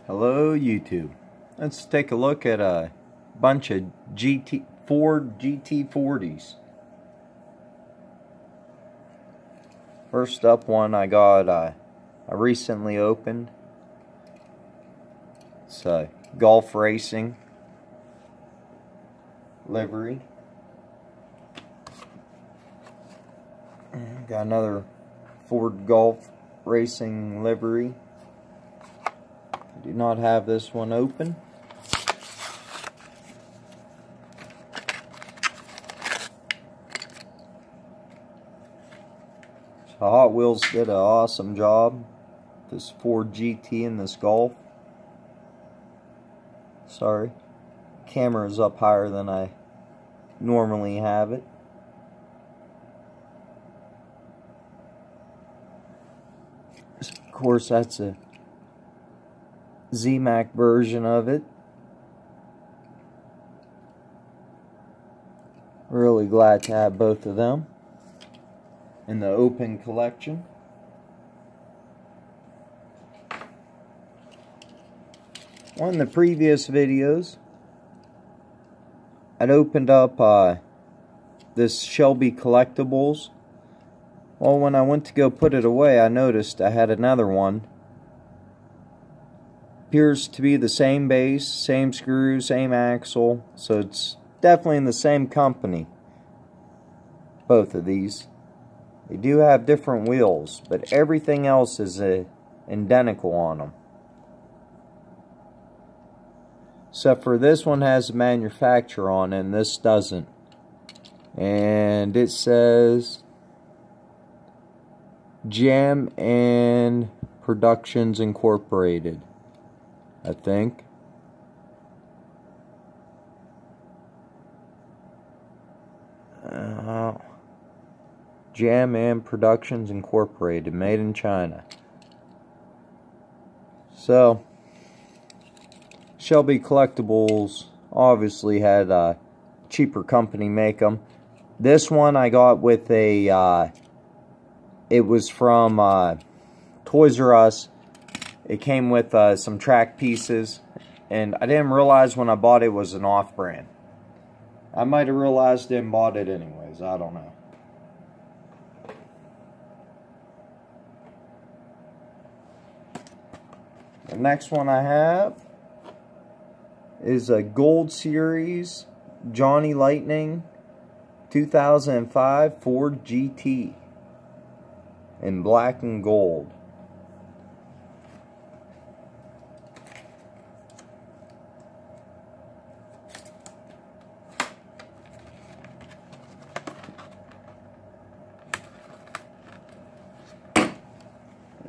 Hello YouTube. Let's take a look at a bunch of Ford GT40s. First up one I got I recently opened. It's a Golf Racing livery. Got another Ford Golf Racing livery. Do not have this one open. So Hot Wheels did an awesome job. This Ford GT and this Golf. Sorry, camera is up higher than I normally have it. Of course, that's a Z-Mac version of it. Really glad to have both of them in the open collection. On the previous videos, I'd opened up this Shelby Collectibles. Well, when I went to go put it away, I noticed I had another one. Appears to be the same base, same screw, same axle, so it's definitely in the same company. Both of these. They do have different wheels, but everything else is identical on them. Except for this one has a manufacturer on it and this doesn't. And it says Jam and Productions Incorporated, I think. Jam and Productions Incorporated, made in China. So, Shelby Collectibles obviously had a cheaper company make them. This one I got with a, it was from Toys R Us. It came with some track pieces, and I didn't realize when I bought it was an off-brand. I might have realized it and bought it anyways, I don't know. The next one I have is a Gold Series Johnny Lightning 2005 Ford GT in black and gold.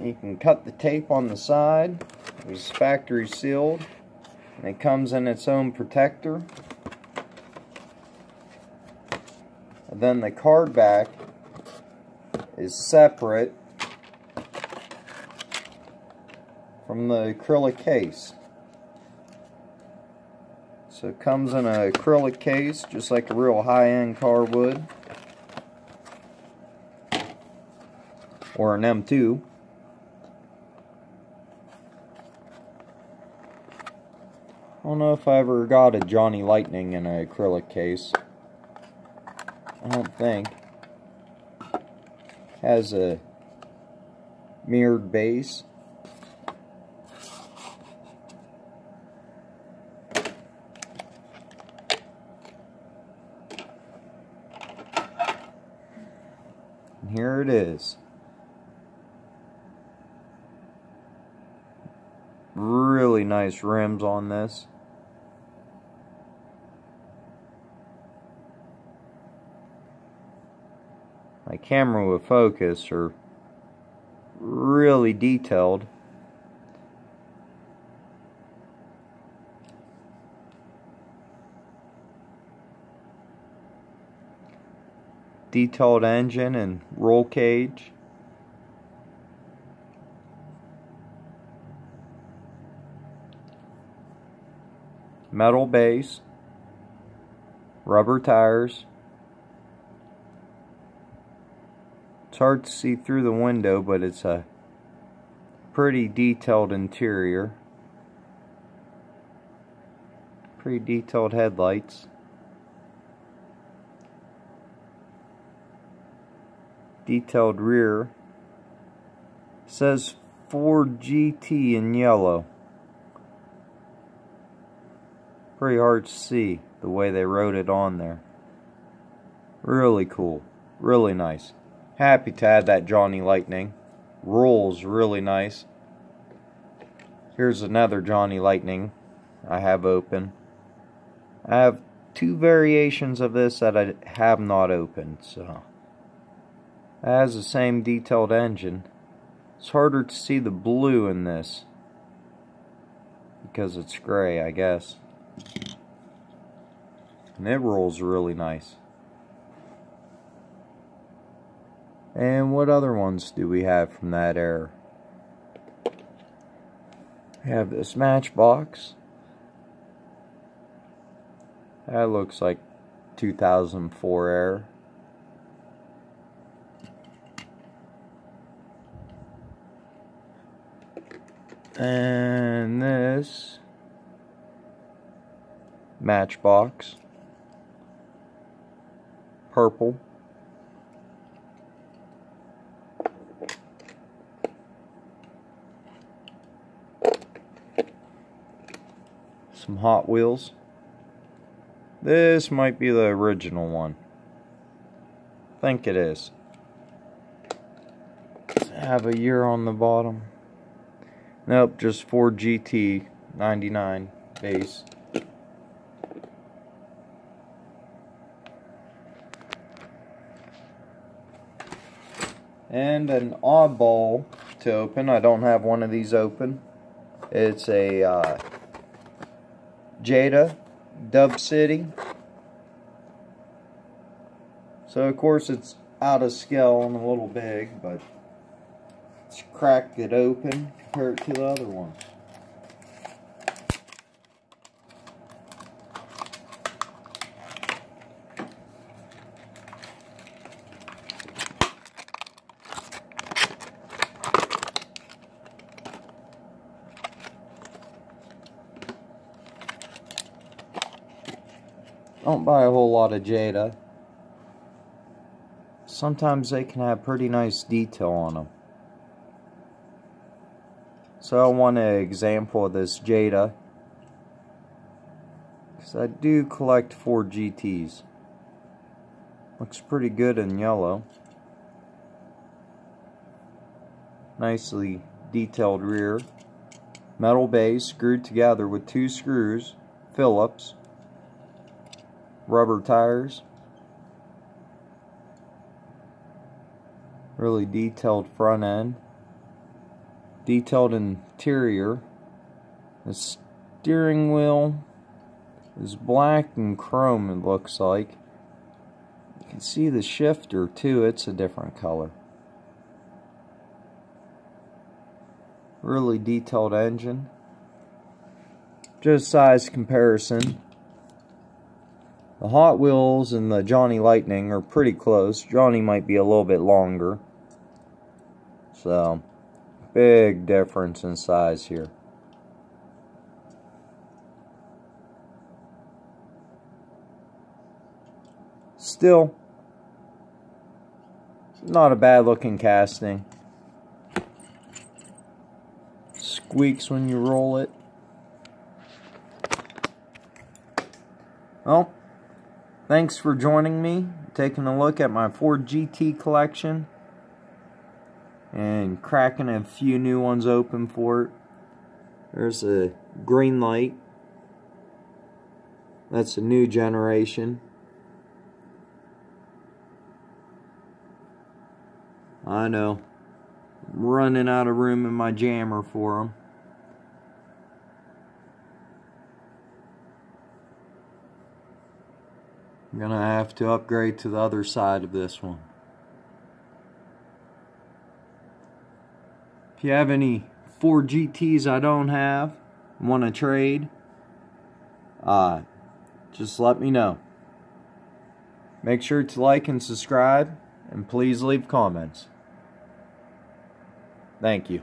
You can cut the tape on the side. It's factory sealed, and it comes in its own protector. And then the card back is separate from the acrylic case. So it comes in an acrylic case, just like a real high-end car would, or an M2. I don't know if I ever got a Johnny Lightning in an acrylic case. I don't think. Has a mirrored base. And here it is. Really nice rims on this. My camera with focus are really detailed. Detailed engine and roll cage. Metal base. Rubber tires. It's hard to see through the window, but it's a pretty detailed interior. Pretty detailed headlights. Detailed rear. Says Ford GT in yellow. Pretty hard to see the way they wrote it on there. Really cool. Really nice. Happy to add that Johnny Lightning. Rolls really nice. Here's another Johnny Lightning I have open. I have two variations of this that I have not opened, so it has the same detailed engine. It's harder to see the blue in this because it's gray, I guess. And it rolls really nice. And what other ones do we have from that era? We have this Matchbox. That looks like 2004 era. And this Matchbox. Purple. Some Hot Wheels. This might be the original one. I think it is. Does it have a year on the bottom? Nope, just Ford GT 99 base. And an oddball to open. I don't have one of these open. It's a Jada Dub City. So of course it's out of scale and a little big, but let's crack it open, compare it to the other one. Don't buy a whole lot of Jada. Sometimes they can have pretty nice detail on them. So I want an example of this Jada, because I do collect Ford GTs. Looks pretty good in yellow. Nicely detailed rear. Metal base screwed together with 2 screws. Phillips. Rubber tires. Really detailed front end. Detailed interior. The steering wheel is black and chrome, it looks like. You can see the shifter too, it's a different color. Really detailed engine. Just size comparison. The Hot Wheels and the Johnny Lightning are pretty close. Johnny might be a little bit longer. So, big difference in size here. Still, not a bad looking casting. Squeaks when you roll it. Well, thanks for joining me, taking a look at my Ford GT collection and cracking a few new ones open for it. There's a green light. That's a new generation. I know. I'm running out of room in my jammer for them. I'm gonna have to upgrade to the other side of this one. If you have any Ford GTs I don't have, want to trade, just let me know. Make sure to like and subscribe, and please leave comments. Thank you.